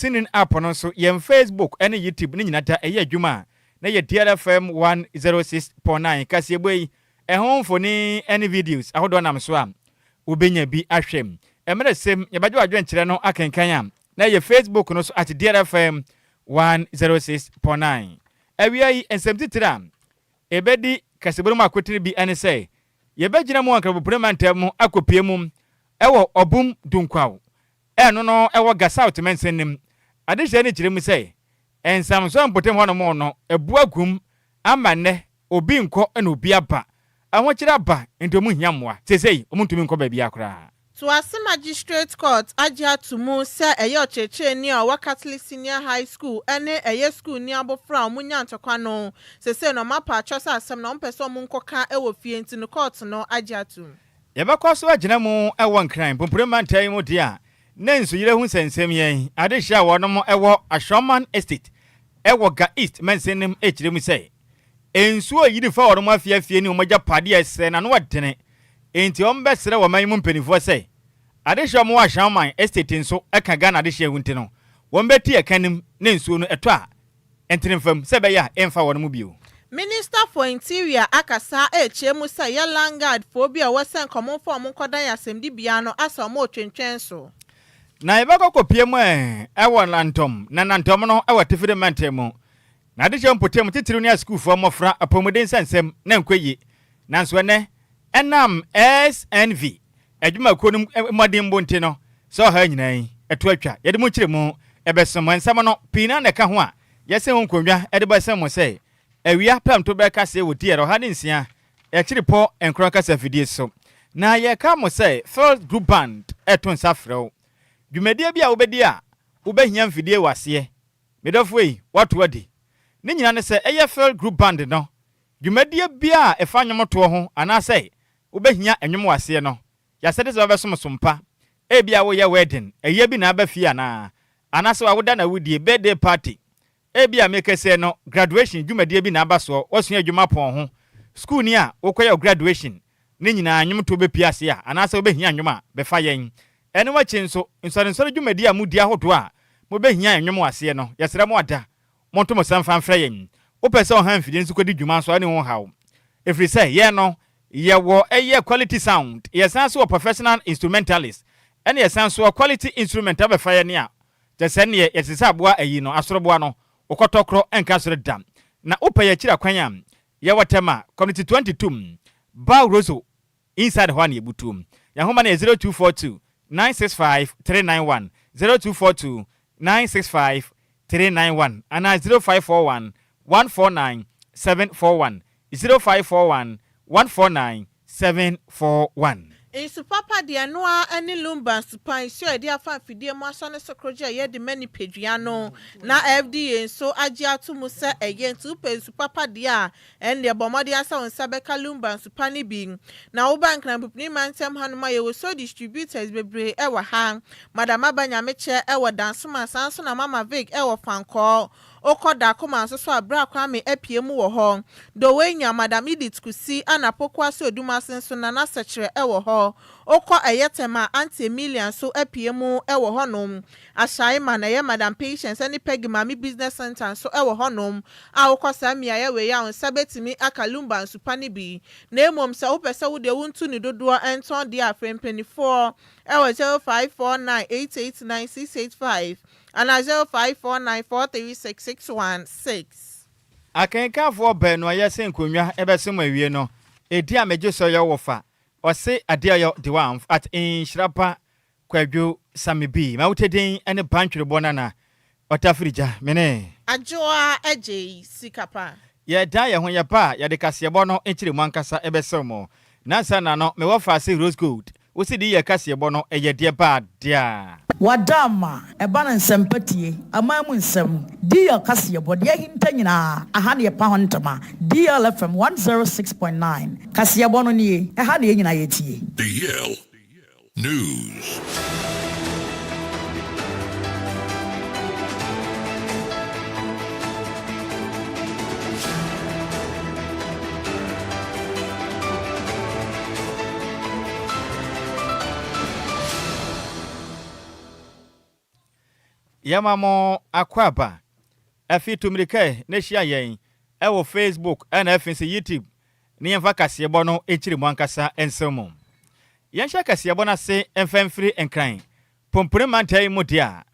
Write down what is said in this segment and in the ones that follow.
tuning app no so yem Facebook and YouTube ni nyinata eye adwuma na ye DLFM 106.9 kase boy ehon foni any videos ahodo nam so am obenya bi ahwem emre sem ye badwo adwen kire no akenkan am na ye Facebook no so at DLFM 106.9 awia yi ensem titira ebedi kaseburu makotiri bi ane say ye begina mu anka bupremantem mu akopie mu ewo obum dunkwaw eno no ewo gasauth mensenim adehye ni kire mu say ensam so mpotem hono mo no ebu agum amane obi nko na obi aba ahokire aba entomu hiamwa sesei omuntumi nko ba bia akra to Ase Magistrate Court Agyei Tumu say eyo cheche ni o Catholic Senior High School ene eye school ni abofra omunya ntokwa no sese no mapa achosa asem no mpese omunkoka ewo fie nti no court no Agyei Tumu yebekọ so agina mu ewo nkran pomprema ntai mu dia nenso yire hu sensem yen adehye wo no mo ewo Ashoman Estate ewo Ga East mensenim echire mu say ensuo yiri fa wo mo afie ni omagya pade ese na no wadene enti ombesere wo man mu mpenifo say adehye mo Ashoman Estate nso eka Ghana adehye hunti no wo mbeti ekanim nensuo no eto a entinifam sebeya emfa wo no mu bio. Minister for Interior akasa echemu say ya landguard phobia wesen common form nkodan yasemdi bia no asa mo twentwen so na ebako kopie mu ewo lantom na nantom no ewo tifide mantemu na adehye mpotem titiru ni school for mofra apomuden sensem na nkwaye nanso ne enam SNV adwuma konum modin bonte no so ha nyinan eto atwa yede mu kire mu ebesom ensam no pina na ka ho a yese ho nkonwa ede basem say awia pam to be kase wo diero ha nsia e kire po enkro kase fidie so na ye ka mo say first group band eton safrew dwumadie bia obedi a obehia mfidie wase medofo yi watu wadi ni nyina ne say eye first group band no dwumadie bia efa nyomoto ho ana say obehia enwom wase no ya sede se obesom sompa e bia wo ye wedding eye bi na abafia na ana se wawoda na wudie birthday party ebia mekese no graduation dwumadie bi na abaso wasua adwuma pon ho school ni a wokoye graduation ni nyina anwom to bepiase a anase obehia anwom a befa yen ene wachi nso nsore dwumadie a mudi ahodo a mo behia anwom wase no yesere mo ada monto mo sanfa mfra yen opese o han fidie nso kodi dwuma so ani ho hawo every say ye no ye wo eye quality sound yesan so professional instrumentalist ene yesan so quality instrument abefa yen a tesene yesesa aboa ayi no asoroboa no okotokro enkasore dam na upaya kira kwanya ya watema community 22 Bao Roso inside one yebutum ya homa na 0242 965 391 0242 965 391 ana 0541 149 741 0541 149 741 Insu papa dia noa ani Lumba supan so edi afa fidie mu aso ne sokroje ye de mani peduano na FDA so Agyei Tumu se eye ntu pe insu papa dia en de bomode asa onsa beka Lumba supan ni bi na wo bank na pupni mantem hanuma ye wo so distributors bebre e wa ha madam abanya meche e wo dansoma sanso na mama Vic e wo fanko okoda koma so abra kwa me apie mu wo ho do wenya madam Edith Kusi anapokwa so oduma senso na na sechere e wo ho okwa ayetema anti Emilian so apie mu e wo honom ashaima na ye madam Patience ani pegi mami business center so e wo honom a okwa samia ye we ya onsa betimi aka Lumba nsupani bi na emom se opese wo de wuntu ni dodo enton de afrempenifo e wo 0549889685 and 0549436616. Akenka for ben no yese nkonwa ebesem awie no edi ameje so ye wofa ose Adeoyo the one at Nhyiraba Kwadwo Sammy B ma wutedin ene bantwere bonana otafrija mene Adjoa Agyei Sikapa ye da ye ho ye ba ye de kasebo no enchire mu ankasa ebesem na sa na no me wofa se rose gold wosi di ye kasebo no eye de ba dia Wadama ebana nsempatie amamu nsem dia kasebo de hinta nyina aha ne pa hontama DLFM 106.9 kasebo no nie aha ne nyina yetie DL News. yamamo akwaba afi tumrike na hia yen ewo Facebook na afinse YouTube ne yemfa kasebo no echiri mo ankasa ensemo yensha kasebo na se emfamfiri enkran pompure mantai mu dia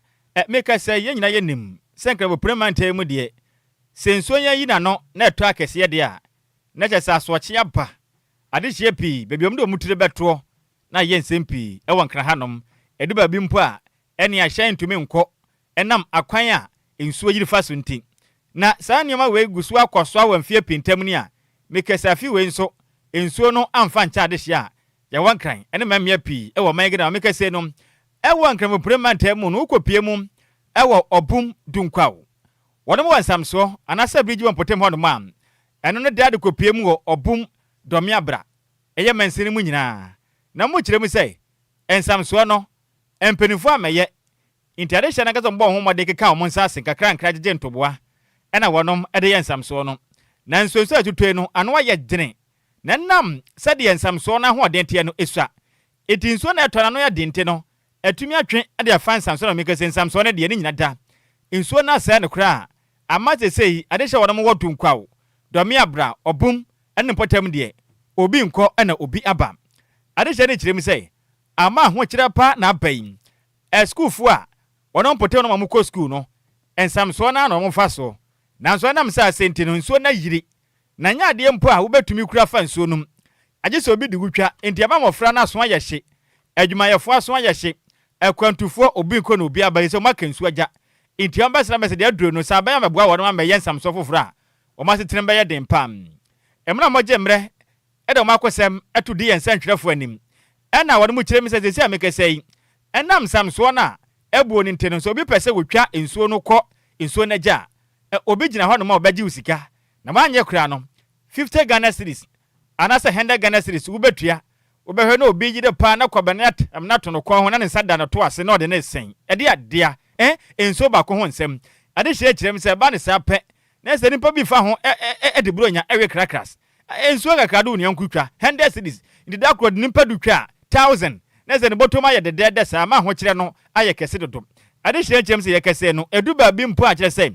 meka say yenyina yenim senkra pompure mantai mu die senso yen yi na no na eto akese de a na kyesa asoche aba ade hye pi bebiom de omutire beto na yensem pi ewo nkra hanom eduba bi mpo a ene ahye ntumi nko enam akwan a ensuo yiri fa so nti na saa nioma we gusu akoso awamfie pintam ni a mekasa fi we nso ensuo no amfa ncha de hye a ya wankran ene mamia pi ewo mangina mekase no ewo nkran mo premantam no ukopie mu ewo obum dunkwawo wonmo wansamso anasa brigi won potem hono mam eno no dade kopie mu wo obum domiabra eye mansini mu nyina na mo kire mu sei ensamso no empenifo ameye interaction na gazo mbo ho mode keka o monsa asen kakra nkra gege ntoboa ena wonom ede yensamso no na nsonso atutue no ano aye dene na nam sade yensamso na ho odente no esua etinso na etona no ya dente no atumi atwe ade afansamso no mekase nsamso no de ne nyina da nsuo na asa ne kra amaze sei ade hye wonom wodu nkwawo domi abra obum ene potam de obi nko ena obi aba ade hye ne kirem sei ama ho kire pa na abai school fu a wonom potem no mamuko school no ensamso na no mfa so nanso na msa senti no nsuo na yiri na nya ade mpo a wobetumi kura fa nsuo num agye so obi digutwa enti aba mofra na so aye hye adwumayefo aso aye hye akwantufo obi nko na obi aba so maka nsuo agya enti amba sra mese de aduro no sa aba ya meboa wonom amaye ensamso fofora o ma setrem baye den pam emra moje mre ede o makosem eto di yensa ntwerefo anim ena wonom kire mi sese amekasei enam samso na ebuo ni nteno so obi pese wotwa nsuo no kɔ nsuo na gya obi gina hɔ no ma obaji usika na manye kura no 50 Ghana cedis anasa 100 Ghana cedis wobetua wobehwe na obi gide pa na kwabanet amnato no kɔ ho na ne nsada no to ase na ɔde ne sen ede adea nsuo ba kɔ ho nsɛm ade hye kirem sɛ ba ne sa pɛ na sɛ nipa bi fa ho de bronya ewe krakras nsuo kakado ne yankutwa 100 cedis ndi da kɔ nipa dutwa 1000 na sɛ ne botoma yɛ de sa ma ho kire no ayɛ kɛse dodo ade hye kirem sɛ yɛ kɛse no eduba bi mpo a kire sɛ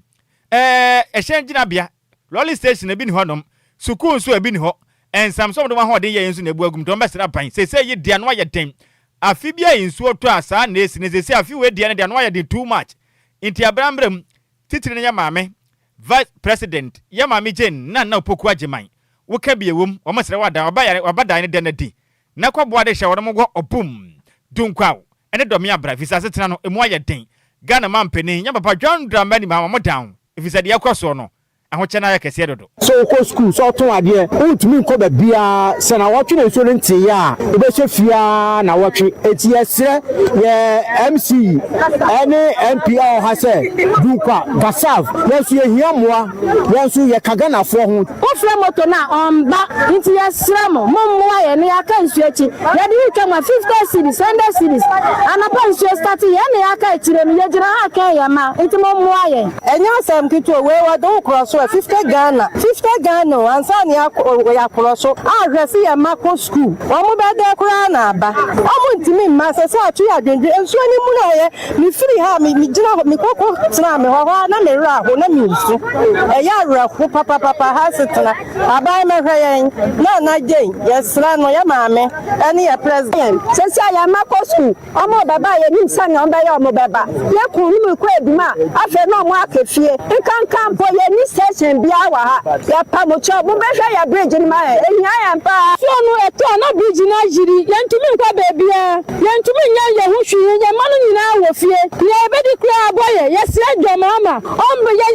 ehye ngina bia lolly station bi ni honom sukuu nso bi ni ho ensamso do ma ho de yɛ nso na ebu agum to mbɛsra ban sɛ yɛ dia no ayɛ den afi bia nsuo to asa na esi ne sɛ afi we dia no dia no ayɛ den too much inti abrambrem titiri ne ya maame vice president ya maame Jane na opoku ageman wo ka bia wom o masra wada obadan ne de na di na kwaboa de hye wo mo go opum dunkwaw ene domi abra visa setena no emu ayɛ den Ghana mampeni nya papa John Dramani ma mo down if you said yakoso no ahoche na yakese dodo so ko school so ton ade untumi nko ba bia se na wotwe na so nte ya obehye fia na wotwe eti yesre ye MC ene NPR ha se duka gasav yesu ye hiamoa yesu ye kagana fo ho ofre moto na omba nti yesre mo mommoa ye ne aka nsu echi ye de wika ma 50 cedis 100 cedis anapa nsu start ye ne aka echire mi ye gira ha ka ya ma nti mommoa ye enya sam kito we wa do cross 50 Ghana ansani ya kroso ahwese ya mako school omo bede kura na aba omo ntimi mma sese atu ya dwendwe enso ni mu na ye mi free ha mi gina mi koko tena me ho na me ra ho na mi nsu ya ra ho papa ha setena aba me hwe yen na Jane yesra no ya maame ene ya president sese ya mako school omo baba ye ni nsani on ba ya omo baba ye ku ni mi ko eduma afa na omo akefie nkankan po ye ni station bia wa ha ya pa mo cho mo behwe ya bridge ni ma ehia ya mpa so no eto na bridge na jiri yentumi nkwa bebia yentumi nya ye ho hwi ye ma no nyina wo fie ye ebedi kura aboye ye sira jomama ombo ye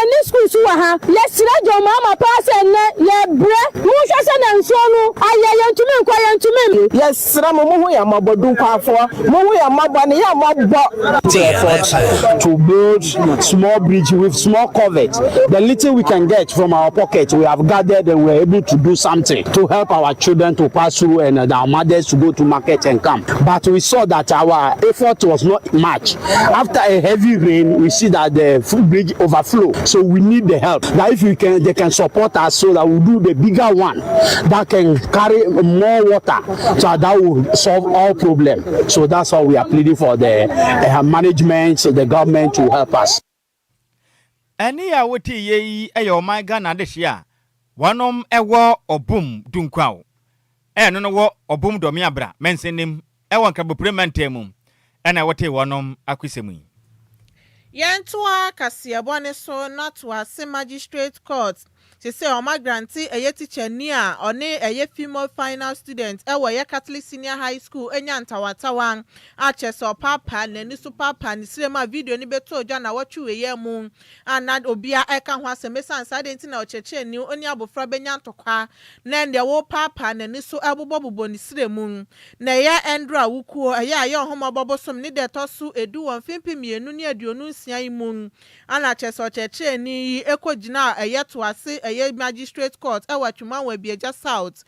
ni school su wa ha ye sira jomama pa se ne ye bre mo hwese na nso no aye yentumi nkwa yentumi ye sira mo ho ya mabodu kwafo mo ho ya mabwa ne ya mabo to build small bridge with small culvert. The little we can get from our pocket, we have gathered and we're able to do something to help our children to pass through and our mothers to go to market and come. But we saw that our effort was not much. After a heavy rain, we see that the food bridge overflow. So we need the help. That if they can support us so that we'll do the bigger one that can carry more water, so that will solve all problems. So that's how we are pleading for the management, so the government to help us. Any a woti ye ayo my Ghana this year. Wanom ewo obum dunkwao. No wo obum domiabra mensenim ewon kaboprementemu. Ena wote wanom akwisemu. Yentua kasiabone so not was magistrate court. She say o ma granty eye teacher ni a one eye female final student e wo ye Catholic Senior High School enya ntawatawan a cheso papa na ni so papa ni sirema video ni beto oja na watwe ye mu anad obia e ka ho asemesan sade nti na o cheche ni oni abofra benya ntokwa na nde wo papa na ni so abobobobo ni siremu na ye endra wukuo eye aye ohoma bobosom ni de tosu edu won fimpi mienu ni aduonu nsia imu ana cheso cheche ni ekogina eye to ase eye magistrate court watwuma wa bieja south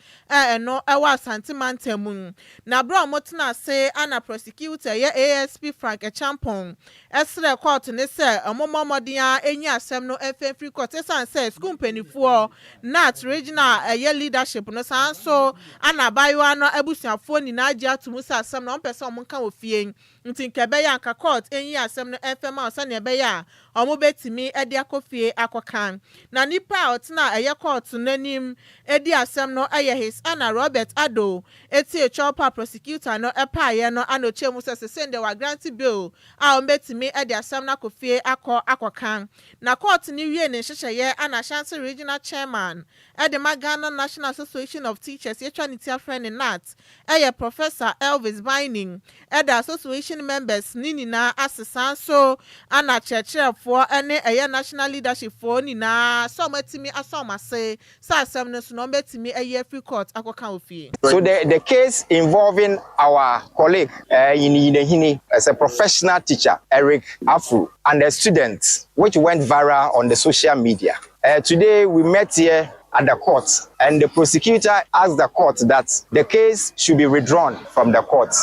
no ewa santimantemu na bro motna say ana prosecutor ye ASP Frank Echampong esre court ne say omomodin enyi asem no free court esan say school penifo nat regional eye leadership no san so ana bayo no abusuafo ni na agi atomusa asem no mpese omonka ofie nti nkebe ya nka court enyi asem no FMA osane ebe ya omobetimi edi akofie akokan na nipa na eye court nanim edi asem no aye his ana Robert Ado eti chopper prosecutor no epaye no anoche mu se sende wa grant bill a ombetimi edi asem na kofie akokan na court ni wie ne hyehyeye ana Shansi regional chairman edi Ghana National Association of Teachers yetwa ni tia friend nat eye Professor Elvis Binding edi association members nini na asesan so ana churchfo ene eye national leadership for ni na so matimi asoma say asem no so no betimi eye free court akoka ofie. So the case involving our colleague in Yinehini as a professional teacher Eric Afro and the students which went viral on the social media. Today we met here at the court and the prosecutor asked the court that the case should be withdrawn from the court.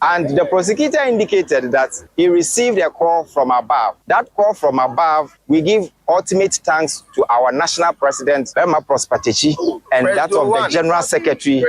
And the prosecutor indicated that he received a call from above. That call from above, we give ultimate thanks to our national president, Emma Prosperity, and that of the General Secretary,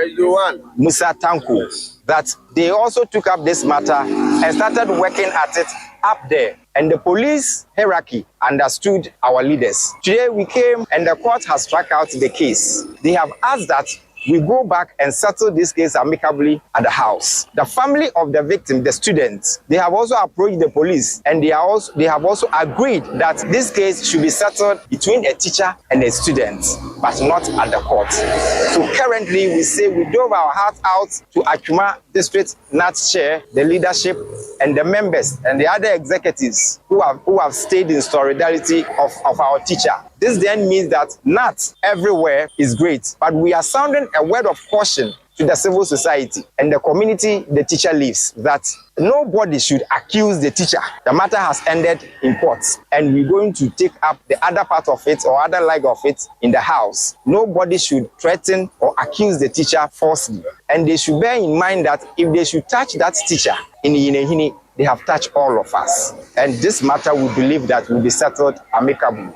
Musa Tanku, that they also took up this matter and started working at it up there. And the police hierarchy understood our leaders. Today we came and the court has struck out the case. They have asked that we go back and settle this case amicably at the house. The family of the victim, the students, they have also approached the police and they have also agreed that this case should be settled between a teacher and a student, but not at the court. So currently we say we dove our heart out to Achuma District NAT Chair, the leadership and the members and the other executives who have stayed in solidarity of our teacher. This then means that not everywhere is great, but we are sounding a word of caution to the civil society and the community the teacher lives that nobody should accuse the teacher. The matter has ended in court and we're going to take up the other part of it or other leg of it in the house. Nobody should threaten or accuse the teacher falsely. And they should bear in mind that if they should touch that teacher in Yinehini, they have touched all of us. And this matter we believe that will be settled amicably.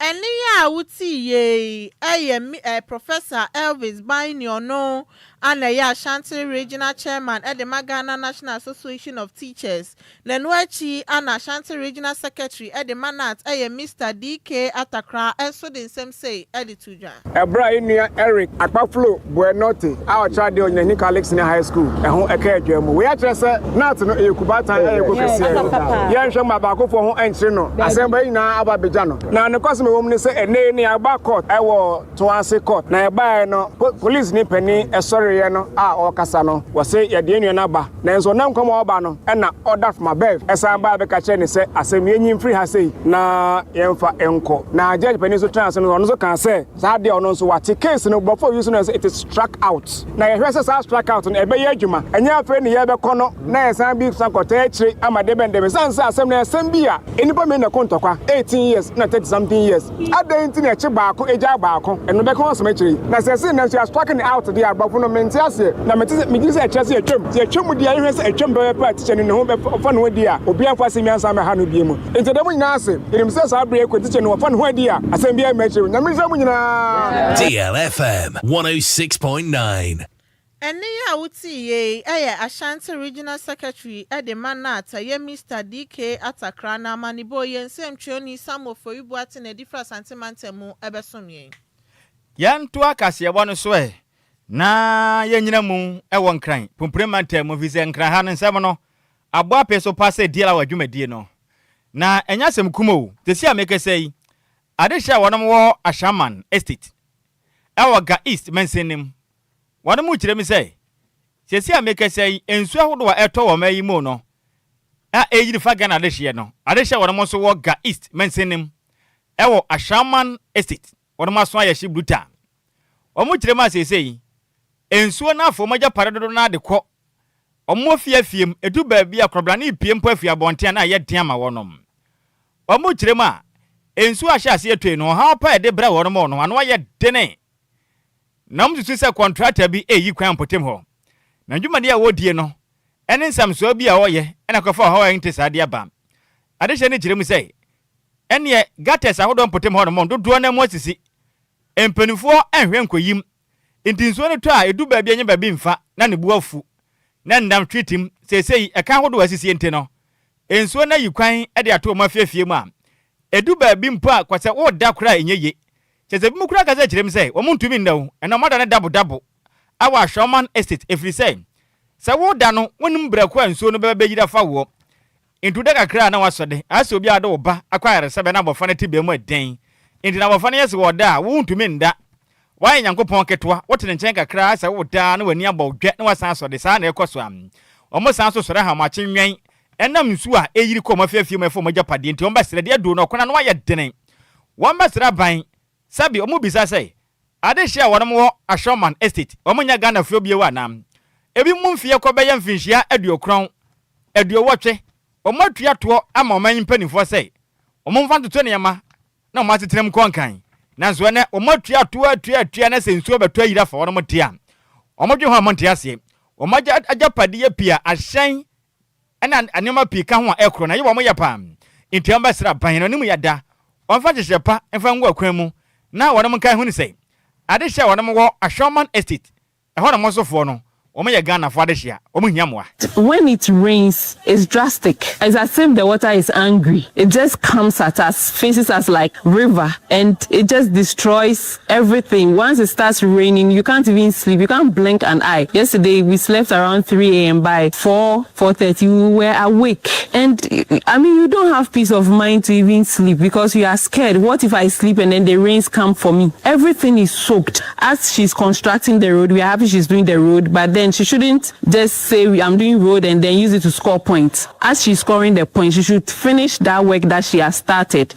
Enia wuti ye Professor Elvis Binding no and Ashanti Regional Chairman at the Ghana National Association of Teachers. Lenwachi and Ashanti Regional Secretary at the Manat Mr. DK Atakra and so the same say Edituja. Brian Eric Akpaflo Buenote, our child in the Nicholas Senior High School, and who a we are just not to know Kubata and Yansham Abako for and Sino, Assembly now about Bejano. Now, the customer woman say a name near back court, I will to answer court. Now, by no police nippany, sorry. ɔbɛyɛ no a ɔkasa no wɔse yɛde nua no aba nanso nam kɔm ɔba no ɛna order from above ɛsan ba bɛka kyerɛ ne sɛ asɛm yɛnyi mfiri ha sei na yɛmfa ɛnkɔ na judge pani so tena asɛm no ɔno so ka sɛ saa deɛ ɔno nso wate case no bɔfo yi so no sɛ it is struck out na yɛhwɛ sɛ saa struck out no ɛbɛyɛ adwuma ɛnyɛ afei ne yɛbɛkɔ no na yɛsan bi san kɔtɛ akyire ama de bɛndɛm san sɛ asɛm no asɛm bi a enipa me na kɔntɔkwa 18 years na 30 something years adan nti na ɛkye baako egya baako ɛno bɛka wɔn sɛm akyire na sɛ sɛ na so yɛ struck out de abɔfo no mente ase na mente sɛ megye sɛ ɛkyerɛ sɛ atwam di ayɛ sɛ atwam bɛyɛ pa teacher no ne ho bɛfa no ho di a obi amfa asɛm yansa ma ha no bie mu enti dɛm nyinaa ase enim sɛ saa bere kɔ teacher no wɔfa no ho di a asɛm bi ama akyire nyame sɛ mu nyinaa DLFM 106.9 Eni ya wuti ye Ashanti Regional Secretary Ede Manata ye Mr. DK Atakra na manibo ye nsɛmtwɛni Samo Foyibu ate na different santimantemu ebesomye. Yanto akase ebo no so na yenyina mu ewo nkran pumpremantemu vise nkran ha no nsɛm no abo apeso pase diala wa dwumadie no na enyasem kumo tesi amekesei adehya wonom wo Ashaman Estate ewo Ga East mensenim wonom uchire mi sei tesi amekesei ensu ahodo wa eto wo mayi mu no a eyiri fa Ghana adehye no adehya wonom so wo Ga East mensenim ewo Ashaman Estate wonom aso ayehye bruta omu uchire ma sei ensuo na afo magya paradodo na adekɔ omo fiafiem edu baabi akrobra na ipiem po afia bonten na ye den ma wonom omo kyerem a ensuo ahye ase etwe no ha pa ede bra wonom no ano ye dene na mtutu se contractor bi eyi kwan potem ho na dwumade a wodie no ene nsamso bi a woye ena kofa ho wa ntesa de aba adehye ne kyerem sei ene gates ahodo potem ho no mo dodo na mo asisi empanifo enhwe nkoyim intinsuo ne to a edu baabi anya baabi mfa na ne buafu na ndam tweetim sesei eka hodo wasisi ente no ensuo na yikwan e de ato mafiafie mu a edu baabi mpo a kwase wo da kora enyeye chese bi mu kora ka se kirem sei wo muntumi ndawo ena mada ne dabo awa Ashaman Estate efri sei se wo da no wonim brako ensuo no beba yira fa wo intu de kakra na wasode ase obi ade wo ba akware sebe na bofa ne tibe mu eden inti na bofa ne yesi wo da wo muntumi nda why Nyankopon ketwa wote ne nchen kakra sa wo da na wani abodwe na wasan so de sa na ekoso am omo san so sore ha ma chenwen enam nsu a eyiri ko mafiafie mafo magya pade nti omba sere de do no kona na waye dene womba sere ban sabi omo bisa sei ade hia wonom wo Ashaman Estate omo nya Ghana fio bie wa nam ebi mumfie ko be yamfinhia aduokron aduowotwe omo atua to ama oman mpanifo sei omo mfa ntoto ne yama na omo atetrem konkan nanso ene omatua atua na sensuo beto ayira fa wonom tia omodwe ho amonte ase omaja ajapade ye pia ahyen ena anema pika ho a ekro na ye wo mo pam intiamba sra ban no nim yada onfa gyehyepa enfa ngwa kwan mu na wonom kan hu ni sei ade hye wonom wo Ashaman Estate e ho na mo sofo no Ghana for this year. When it rains, it's drastic. It's as if the water is angry. It just comes at us, faces us like river, and it just destroys everything. Once it starts raining, you can't even sleep. You can't blink an eye. Yesterday, we slept around 3 a.m. By 4:30, we were awake. And I mean, you don't have peace of mind to even sleep because you are scared. What if I sleep and then the rains come for me? Everything is soaked. As she's constructing the road, we are happy she's doing the road, but then she shouldn't just say I'm doing road and then use it to score points. As she's scoring the points, she should finish that work that she has started.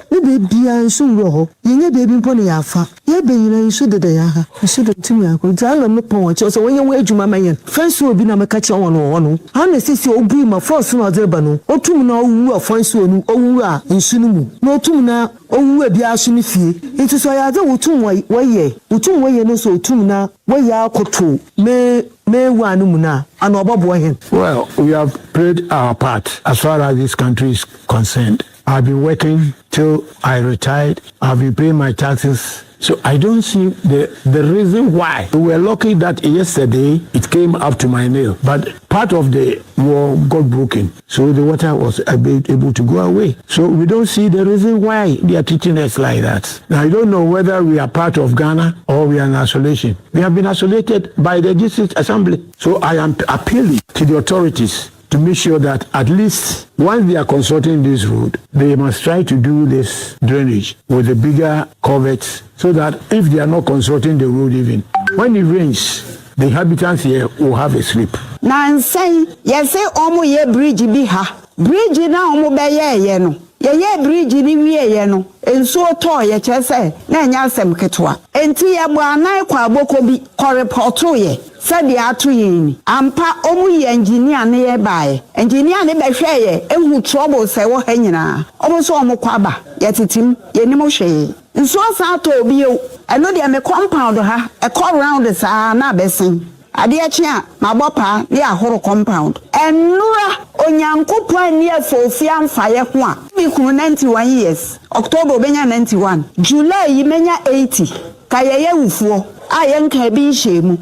Well, we have played our part as far as this country is concerned. I've been working till I retired. I've been paying my taxes. So I don't see the reason why. We were lucky that yesterday it came up to my nail. But part of the wall got broken. So the water was able to go away. So we don't see the reason why they are treating us like that. Now, I don't know whether we are part of Ghana or we are in isolation. We have been isolated by the District Assembly. So I am appealing to the authorities to make sure that at least once they are consulting this road, they must try to do this drainage with the bigger culverts so that if they are not consulting the road even, when it rains, the inhabitants here will have a sleep. Nansen, yes, omo ye bridge bi ha. Bridge na omo beye no. Ye bridge ni wiye no. Enso to ye kyese na nya asem ketwa. Enti ye bo anan kwa boko bi koreporto ye. Said atu yin. Ampa omu ye engineer ne ye bae. Engineer ne behwe ye ehu trouble se wo ha nyina. Omo so omo kwaba ye titim ye ni mo hwe. Nso sa to obi o. Eno de me compound ha e call round sa na besin. Ade achi a mabopa ne ahoro compound. Enura onyankopon ne afofi amfaye ho a. Mi kunu 91 years. October benya 91. July yi menya 80. Kayeye ufuo. Ayenka bi shemu.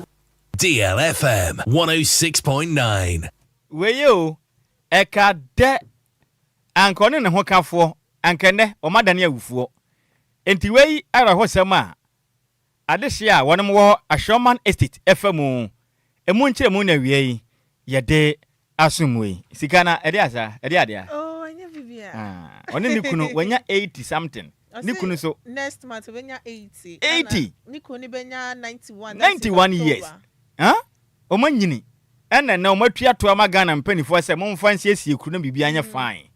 DLFM 106.9. Weyo eka de ankone ne ho kafo ankene o madane awufuo. Enti wei ara ho sema adehye a wonem wo Ashoman Estate FM emu nkyere mu na wiei yede asumwe sikana ede asa ede ade oh anya bibia oni nikunu wanya 80 something nikunu so next month wanya 80 nikunu benya 91 years o manyini ena na o matua to amagana mpanifo se momfa nsiesie kunu bibia anya fine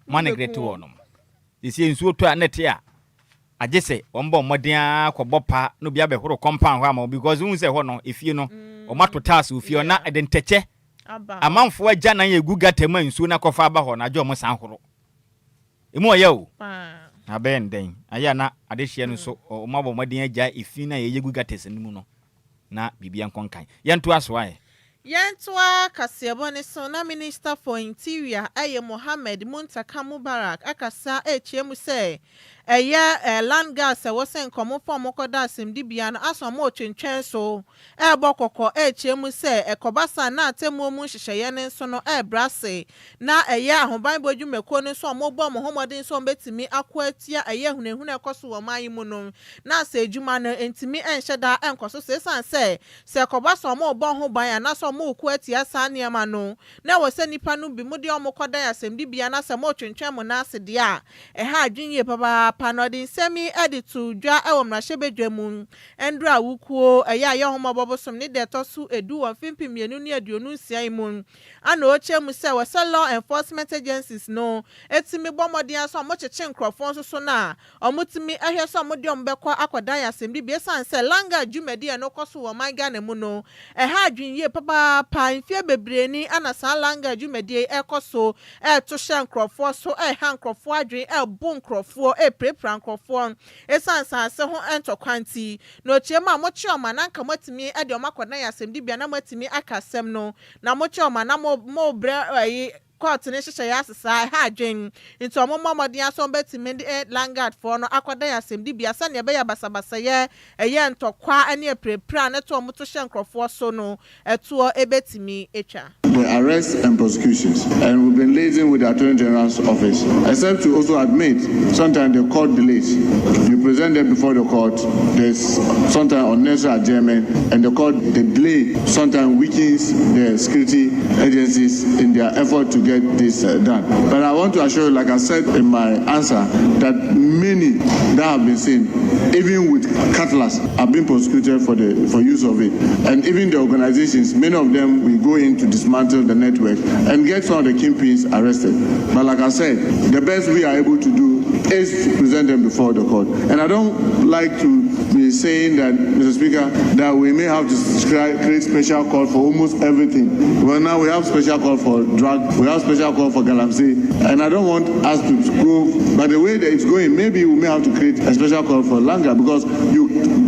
manegreto wonom disi nsuo to anete a Agyei ombo modern akwobopa no bia be horo compound ho because won say ho no efie no o matotas ofie na edenteche amanfo agya na ye guga tema nsuo na kofa aba ho na Adjoa mo san horo emu oye o na ben den aya na adehye no so o mabo modern agya efie na ye guga tesenimu no na bibia nkonkan yento aso aye Yentwa Kasiabone so na Minister for Interior Aye Mohammed Muntaka Mubarak akasa echiemu se land gas wosen komo form koda simdibia na aso mo twentwen so bokoko echiemu se ekobasa na atemu mu hyehyeye ne so no brase na ahoban bodwumeko ne so mo bo Mohammed so betimi akwatia hunehunu ekoso wo man mu no na se ejuma no entimi enhyeda enkoso se sanse se ekobasa mo bo ho ban na so mo kwatia saniema no na wose nipa no bi mudi omokoda ya semdibia na se mo twentwen mo na ase de a ha adwinye papa panodin semi editu dwa mrahebedwam endra wukuo ye homobobosom ne de tosu edu won fimpimienu ne aduonu nsia mu ana ochemu se wose law enforcement agencies no etimi bomodin so mo cheche nkrofon so na omutimi ehwe so mo de ombekwa akoda ya semdibia sanse langa dwumadi no koso wo man Ghana mu no ha adwinye papa panfie bebreni ana salanga dwumadi ekoso to hye nkrofo so ha nkrofo adwen bu nkrofo prepra nkrofo esansa se ho entokwanti no chiema mo chioma na nka matimi de omakoda ya semdibia na matimi akasem no na mo chioma na mo bre court ne hyehyɛ ya sesa ha adwen nti omomodin aso betimi de langard for no akoda ya semdibia sa ne be ya basabasa ye ntokwa ane prepra ne to omoto hye nkrofo so no eto ebetimi etwa the arrests and prosecutions, and we've been liaising with the Attorney General's office, except to also admit sometimes the court delays. You present them before the court, there's sometimes unnecessary adjournment, and the court, the delay sometimes weakens the security agencies in their effort to get this done. But I want to assure you, like I said in my answer, that many that have been seen, even with cutlass, have been prosecuted for use of it. And even the organizations, many of them will go in to dismantle the network and get some of the kingpins arrested. But like I said, the best we are able to do is to present them before the court. And I don't like to be saying that, Mr. Speaker, that we may have to create special call for almost everything. Well, now we have special call for drug, we have special call for galamsey, and I don't want us to go, by the way that it's going, maybe we may have to create a special call for Langa, because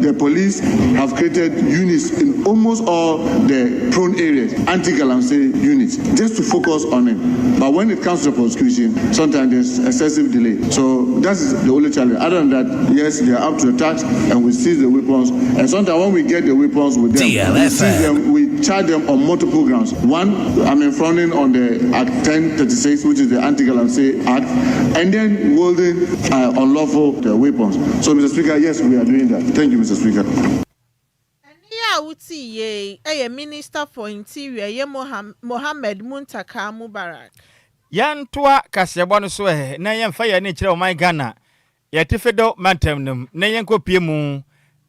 the police have created units in almost all the prone areas, anti-galamsey units, just to focus on it. But when it comes to prosecution, sometimes there's excessive delay. So that's the only challenge. Other than that, yes, they are up to the task, and we seize the weapons. And sometimes when we get the weapons with them, we seize them, we charge them on multiple grounds. One, I'm fronting on the Act 1036, which is the Anti-Galamsey Act, and then holding unlawful weapons. So, Mr. Speaker, yes, we are doing that. Thank you, Mr. Speaker. Minister for Interior Mohammed Muntaka Mubarak. Yantwa Kasiabone so na yemfa ya ne kire o man Ghana ya tifedo mantem num na yenkopie mu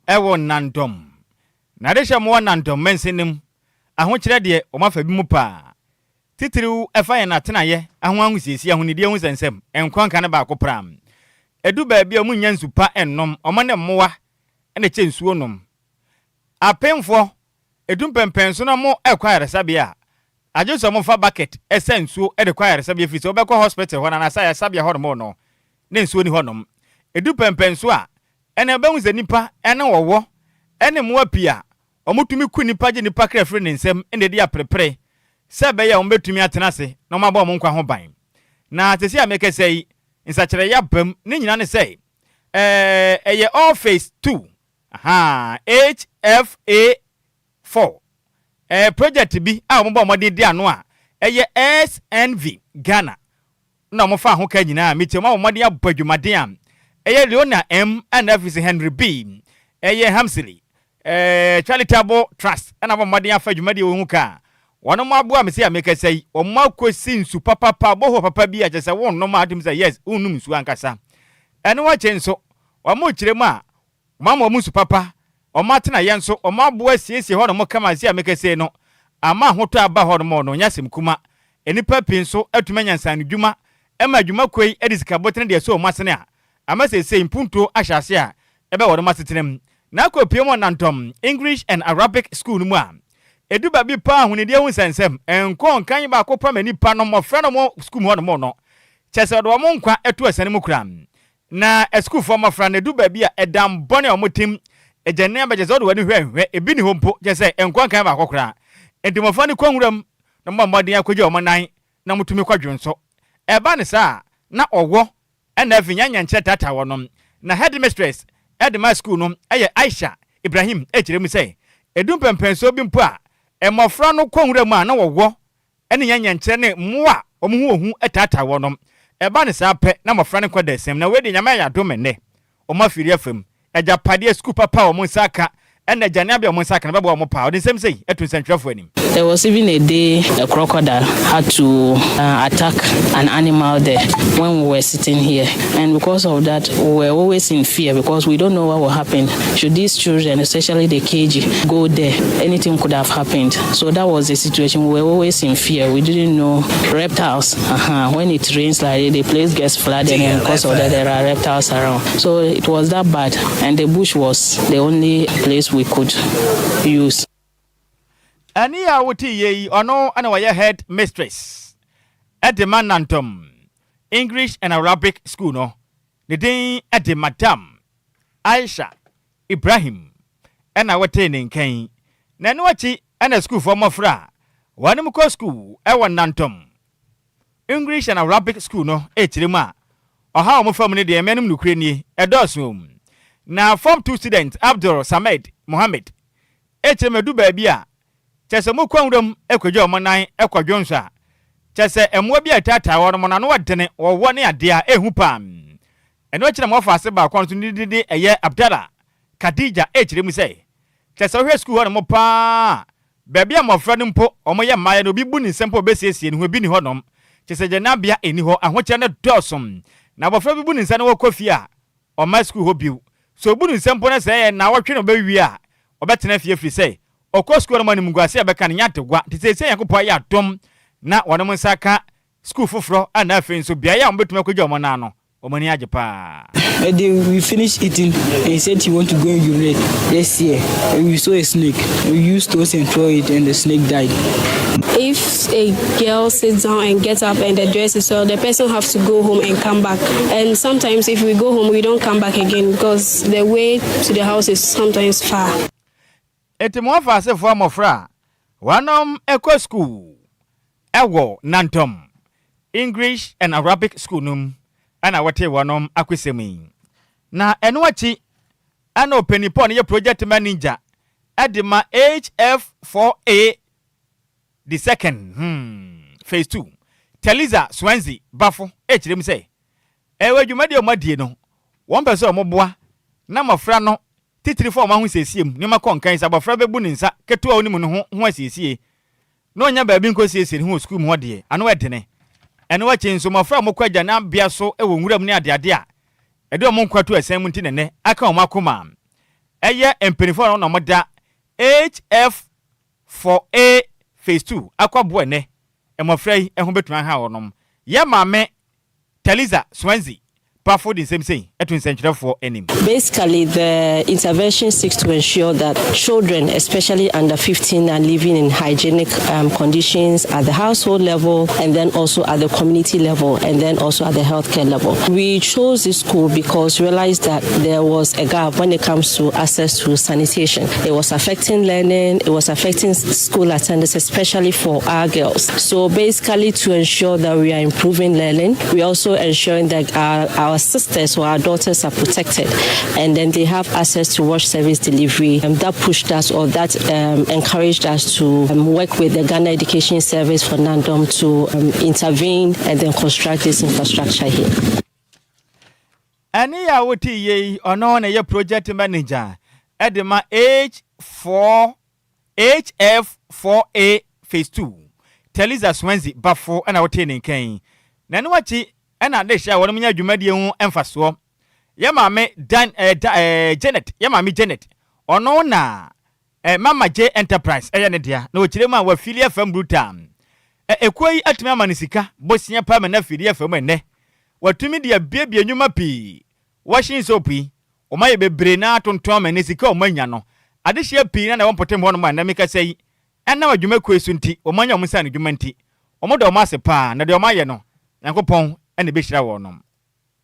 ewo nandom na de hye mo nantom mensenim ahokyere de o mafa bi mu pa titiriw efa ye na tenaye ahoanhu siesi ahunidi hu sensem enkwanka ne ba kopram edu ba bia mu nya nsupa ennom omane mmoa ene che nsuo nom apemfo edum pempenso na mo ekware sabia ajeso mo fa bucket esensuo e de kware sabia fi so obekọ hospital ho na sa ya sabia ho no ne nsuo ni ho nom edu pempenso a ene be hu se nipa ene wowo ene mo apia omutumi ku nipa je nipa krefre ne nsem ene de aprepre sebe ya ombetumi atenase na omabo mo nkwa ho ban na tesi ameke sei nsakere ya bam ne nyina ne sei eye all phase 2 HFA 4 project bi a ombo omode di ano a eye SNV Ghana na mo fa ho ka nyina mitema omode abadwumade am eye Leona M and Office Henry B eye Hamsley charitable trust na omode afa dwumade wo hu ka wono mo aboa me se ameka sei o makosi nsu papa boho papa bi a je se won no ma adim se yes unum nsu ankasa ene wa chenso o mo kiremu a mama mu nsu papa o matena ye nso o maboa siesie ho no mo kama se ameka sei no ama hoto aba ho no no nyasem kuma enipa pin so atumanya nsan dwuma ema dwuma koi edisika botene de so o masene a ama se impunto ahyase a ebe wo no masetenem na akopie mo nantom English and Arabic school no mu a edu ba bi pa hunide hu sensem enko kan ba akopra mani pa no mo frɛ no mo school ho no mo no chese do mo nkwa etu asane mu kura na school for mo fra na edu ba bi a edam bone o motim ejene ba jese do wani hwehwe ebi ni hompo jese enko kan ba akokra edimo fa ni kwanwuram na mo modin akogye o manan na mutumi kwadwonso eba ne sa na owo na afinyanya nche tata wonom na headmistress edema school no eye Aisha Ibrahim echiremu sei edum pempenso bi mpo a emofra no kwanwura mu a na wowo ene nyanya nche ne mmoa omuhu ohu etata wonom eba ne sa pe na mofra ne kwada sem na wedi nyama ya do menne omafiri afam ejapade school papa o monsaka ene jane abia monsaka na babo o mopa odin sem sei etu sentwafo anim. There was even a day a crocodile had to attack an animal there when we were sitting here. And because of that, we were always in fear because we don't know what will happen. Should these children, especially the KG, go there, anything could have happened. So that was the situation. We were always in fear. We didn't know reptiles. When it rains like the place gets flooded and because of that, there are reptiles around. So it was that bad. And the bush was the only place we could use. Ani ya wuti ye ono ana waya head mistress at the Manantum English and Arabic school no the day at the Madam Aisha Ibrahim ana watene nkan na no wachi ana school for mofra wanu mko school e Nantom English and Arabic school no echirema oha o mofam ne de emenum nukure ni edosum na form 2 student Abdul Samed Mohammed echirema du ba bia chese mu kwanwuram ekwaje omanan ekwadwonso a chese emwa bi atata wo no no wadene wo ne ade a ehu pam eno kire mo fa ase ba kwanso ndidi eye Abdallah Khadija echire mu sei chese hwe school ho no mo pa ba bia mo fra no mpo omo ye maye no bi bu ni sempo besiesie ni ho bi ni ho nom chese janabia eni ho ahoche ne dosom na bofra bi bu ni nsa ne wo kofi a o ma school ho biu so bu ni sempo ne sei na wo twe no ba wi a obetena fie firi sei okosko no mani mugwase abeka ne nyategwa titese yakopo ya dom na wono msaka school foforo ana afen so bia ya mbetuma kogya omona no omani ajepa. We finished eating and he said he want to go and urinate. Yes, yeah. We saw a snake. We used stones and throw it and the snake died. If a girl sits down and gets up and the dress is all, the person has to go home and come back. And sometimes if we go home, we don't come back again because the way to the house is sometimes far. Etimo fa se fo amofra wanom eco school ewo Nantom English and Arabic school num ana wate wanom akwesemi na eno achi ana openipon ye project manager adima HF4A the second phase 2 Teliza Swansea bafo echirem say ewe dwumade o madie no won pese o moboa na mafra no titiri fo ma hu sesiem ni makon kan sa bafra bebu ni nsa keto a onimu no ho asiesie no nya ba bi nko siesie ni ho school mu hode ano edene eno wa chenso mafra mo kwagya na bia so ewo nwuram ni ade a ede o mo nkwato asem nti nene aka o makoma eye empenifo no moda HF4A phase 2 akwaboa ne emofrei ehun betuma ha wonom ye maame Taliza Swansea Powerful the same thing. Basically, the intervention seeks to ensure that children, especially under 15, are living in hygienic conditions at the household level, and then also at the community level, and then also at the healthcare level. We chose this school because we realized that there was a gap when it comes to access to sanitation. It was affecting learning, it was affecting school attendance, especially for our girls. So basically, to ensure that we are improving learning, we also ensuring that our sisters or our daughters are protected, and then they have access to wash service delivery. That pushed us, or that encouraged us to work with the Ghana Education Service for NANDOM to intervene and then construct this infrastructure here. Ani ya woti ye ono na ye project manager edema HF4A phase 2 Taliza Swansea bafo na wote ne kan na no wachi ena de sha wonu nya adwumadie hu emfaso ye maame Janet ye maame Janet ono na Mama J Enterprise ne dia na okire ma wa filia fam brutam ekoi atumi amanisika bosia pa na filia fam ene watumi dia biebie nyuma pi washing soapy o maye bebre na tonton amanisika o manya no adehia pi na wonpotem ho no ma na meka sei ena wadwuma kwesu nti o manya o musa ne dwuma nti o modo o mase pa na de o maye no yankopon ene be hira wonom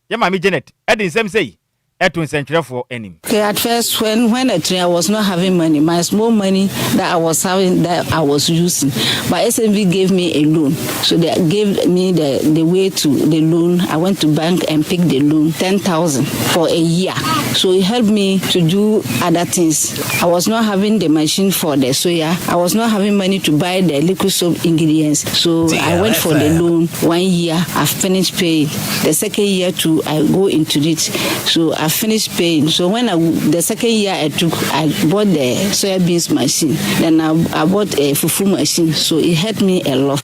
ya mami Janet edin sem sei etun century for enim. Okay, at first when I was not having money, my small money that I was having, that I was using, but SMV gave me a loan, so they gave me the way to the loan. I went to bank and picked the loan, 10,000 for a year, so it helped me to do other things. I was not having the machine for the soya, I was not having money to buy the liquid soap ingredients, so DLFM. I went for the loan. 1 year I finished paying, the second year too I go into it, so I finished paying. So when the second year I bought the soybeans machine, then I bought a fufu machine, so it helped me a lot.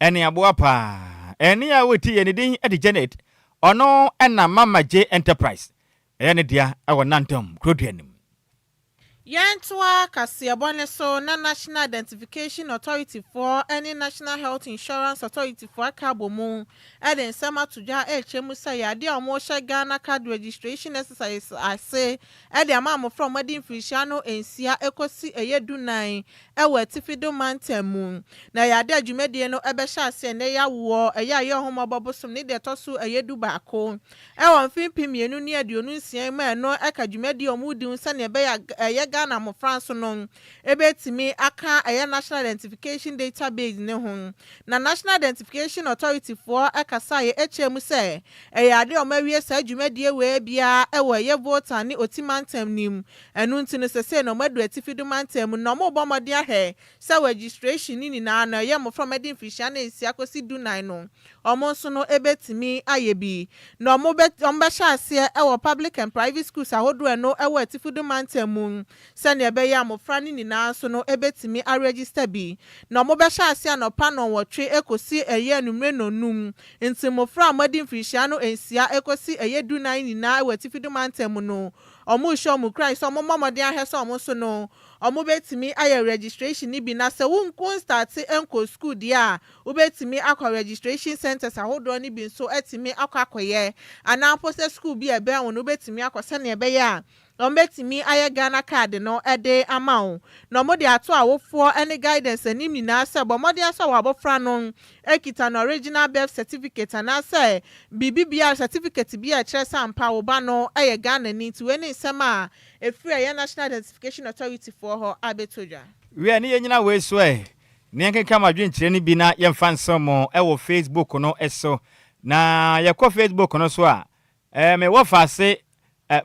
Any abuapa, any awiti anything at the Janet, or no, and Mama J Enterprise, any dear our Nantum, Crudian. Yantwa Kasiabone so na National Identification Authority for any National Health Insurance Authority for Akabomu Eden Sama Tuja Chemusa Yadi Omosha Ghana card registration exercise I say Edi Amamo from Wedding Frisiano and Sia Ekosi Eyedu 9 Ewe Tifido Mantemu na Yadi Jumedi no Ebesha se ne ya wo eya ye homo bobosum ne de tosu Eyedu baako Ewa mfimpi mienu ni aduonu nsia ma no eka Jumedi omudi unsa ne be ya Ghana mo France no ebetimi aka aya National Identification Database ne ho na National Identification Authority for akasa ye HM se eyade o mawie sa adwumadie we bia ewo ye voter ni otimantem nim enu ntino sese no madu atifidu mantem no mo bomode ahe sa registration ni na na ye mo from edin fisha na esi akosi du 9 no omo so no ebetimi ayebi no mo be ombesha ase ewo public and private schools ahodo no ewo atifidu mantem sani ebe ya mofra ni na so no ebetimi a register bi na mo be sha ase anopa no wotwe ekosi eye numre no num nti mofra amadi mfirihia no ensia ekosi eye du 9 ni na watifidu mantem no omo show mu Christ omo momode ahe so omo so no omo betimi aye registration ni bi na se won kon start enko school dia ubetimi akwa registration centers ahodo ni bi so etimi akwa akoye ana post school bi ebe won ubetimi akwa se na ebe ya ombetimi aye Ghana card no ede amount no mo de ato awofo any guidance anim ni na se bo mo de aso wabofra no ekita no original birth certificate na se BBBR certificate bi a kire sampa wo ba no aye Ghana ni ti we ni sema efiri aye National Identification Authority for ho abetoja we ani yenyina we so ne nkenka madwenkire ni bi na yemfa nsomo wo Facebook no eso na yakọ Facebook no so a me wo fa se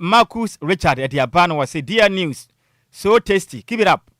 Marcus Richard at the Abano was say dear news so tasty keep it up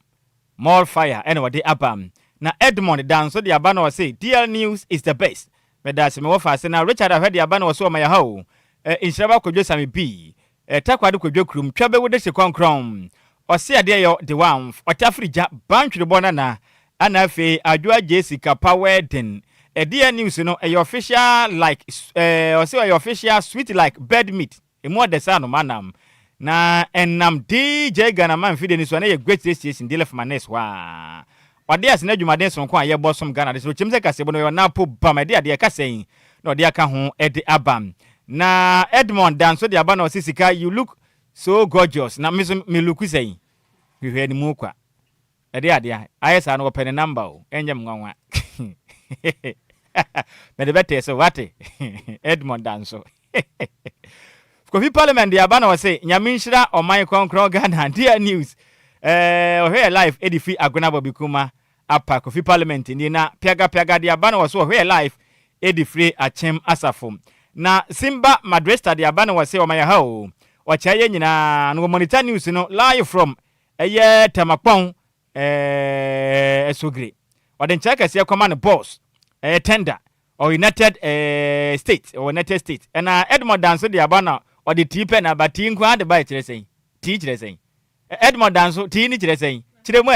more fire anyway the abam na Edmond down so the Abano was say dear news is the best but that's me offer say now Richard have the Abano was so my how Nhyiraba Kwadwo Sammy B takwado Kwadwo krum twabe wo de se konkrom o say ade yo the one otafrija bantwe bona na ana afi Adjoa Agyei Sikapa wedding dear news no your official like or say your official sweet like bird meat more the sound manam na enam DJ Ghana man fide ni so na ye great station DLFM next wa wade ase na dwumaden so ko aye bosom Ghana de so chimse kasebo no na po bam de ka sen na de aka ho ede abam na Edmond dan so de aba na osisika you look so gorgeous na me look say hwehwe ni mu kwa ade ayesa no pen number o enyem nwanwa me de bete so wate Edmond dan so Kofi Parliament de aba na wase nyaminhira oman konkron Ghana dear news here live edifi agona bobikuma apa Kofi Parliament ni na piaga de aba na wase here live edifre achem asafom na Simba Madresta de aba na wase omaya ha o wachaye nyina no monitor news no live from Tamakpon Esogre waden chaka se command boss tender or United States or United States and Edmond Danso de abana or the tipe na bati nkwa de ba kire sen ti kire sen Edmond Danso ti ni kire sen kire mu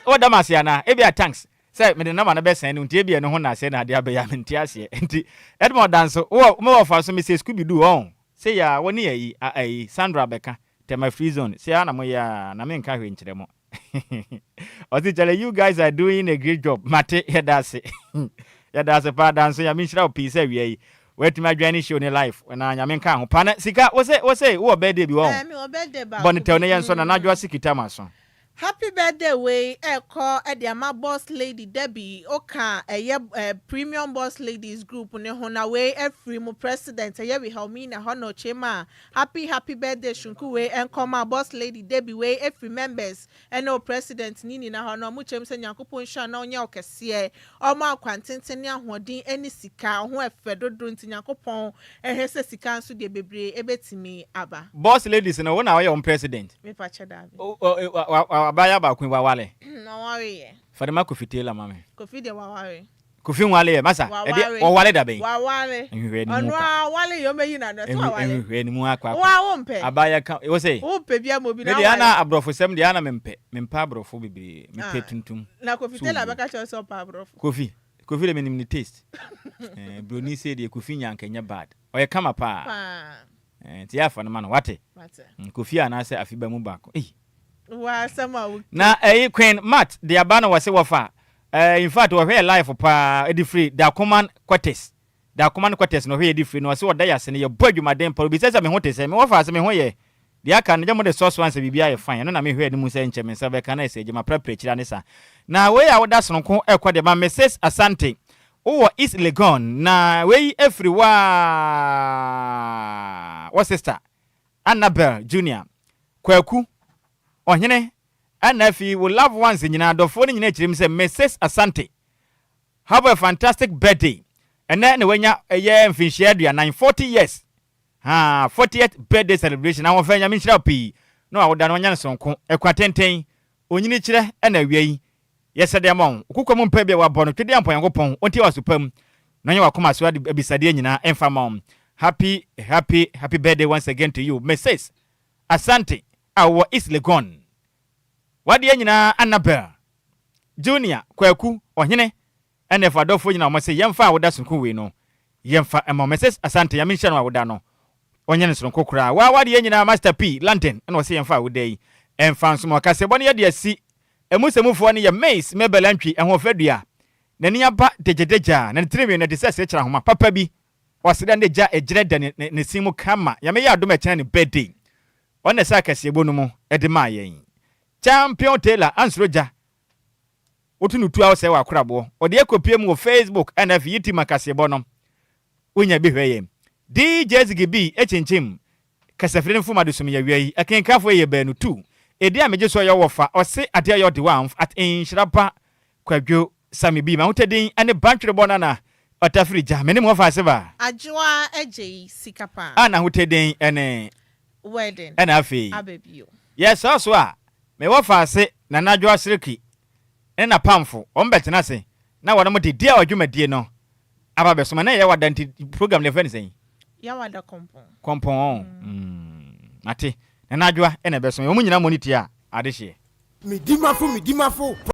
o da masia na e bia thanks say me de na ma na be sen no ti bia no ho na se na de abia me nti ase nti Edmond Danso wo me wo fa so me say Scooby Doo on say ya woni yi Sandra Beka tema free zone say na mo ya na me nka hwe nkire mo Ozijale, you guys are doing a great job. Mate, that's it. That's a part dance. I mean, shall piece every where to my granny show in life when I am in Kang. Pana, Sika, what's it? What birthday be on? Bonitonian son and Adjoa Sikapa. Happy birthday way call my boss lady Debbie Oka a premium boss ladies group on the way every mo president we help me na hono chema happy birthday shunku way and call my boss lady Debbie way every members and no president nini na hono mu chem se nyankopon sha na onya okese o ma kwantenten ne ahodin ani sika ho efedodo nti nyankopon ehese sika nso de bebre ebetimi aba boss ladies na wona we on president me pa cheda abaya ba kun wawale no worry ye Fadema Kofi Taylor mama Kofi de wawale Kofi wale masa e de wawale da ben wawale onu wale yo meyi na do wawale ehwe ni mu akwa wa wo mpe abaya ka wo say wo pe bia mo bi na wale ana abrofo sem de ana mempa abrofo bibiri mempe tuntum na Kofi Taylor beka cho so pa abrofo Kofi le menim ni taste broni say de Kofi nyanka nya bad oye kama pa ti afa no man wate Kofi ana say afiba mu bako wa sama na Queen Matt the abana wase wafa in fact we here live pa edi free da command quarters no here edi free no wase oda yase ne ye bodwumaden pa bi sese me ho tese me wafa ase me ho ye dia ka ne jamo de source one se bibia ye fine no na me hwe ni mu se nche me se be kana ese jema prepare kira ne sa na we ya woda sonko ekode ma Mrs Asante o is Legon na we everyone wa sister Annabelle Junior Kwaku Ohene Anafi will love ones in your phone in nature, Mrs. Asante. Have a fantastic birthday. And then when you're a year and finish your 940 years. 40th birthday celebration. I want to finish up. No, I would done one song. A quatenten. Uninichre and a way. Yesterday among Kukum Pebe were born to the Ampo and Gopon until I was superm. Now you are come as well beside Dina and Famom. Happy birthday once again to you, Mrs. Asante. Our is Legon. What ye nyina Annabelle Junior Kwaku Ohene and if I don't for you now say yemfa woda sunku we no yemfa emo Mrs Asante yamisha no woda no onye sunku kura wa ye nyina Master P London and was yemfa wodai emfa nso mo kase bone ye de asi emusemufo ne ye Mace Mebelantwi ehwo fadua na ni aba dejedeja na tremi na de sese kira homa papa bi waseda ne ja ejire da ne simu kama ya me ya adoma kira ne birthday on the circus yebonu mu edema yen Champion Taylor ansroja otunu 2 hours e wa korabo ode ekopie mu Facebook and FYT makase bono unya bi hweye DJ Zigibi echinchim kasafire mfuma dusum ya wiyi akenkafo ye banu 2 edi ameje so yo wofa ose ade yo de one at Nhyiraba Kwadwo Sammy bi ma hotedin ane bantwere bono na otafrija meni mo fa seba Adjoa Agyei Sikapa ana hotedin ene wedding ena afi abebio yes also a me wofa ase na Adjoa Siriki na pamfo ombetena se na wona mo de dia adwumadie no aba besoma na ye wadanti program le fani sen ya wada kompon ate na Adjoa ena besoma o mu nyina moniti a adehye midimafo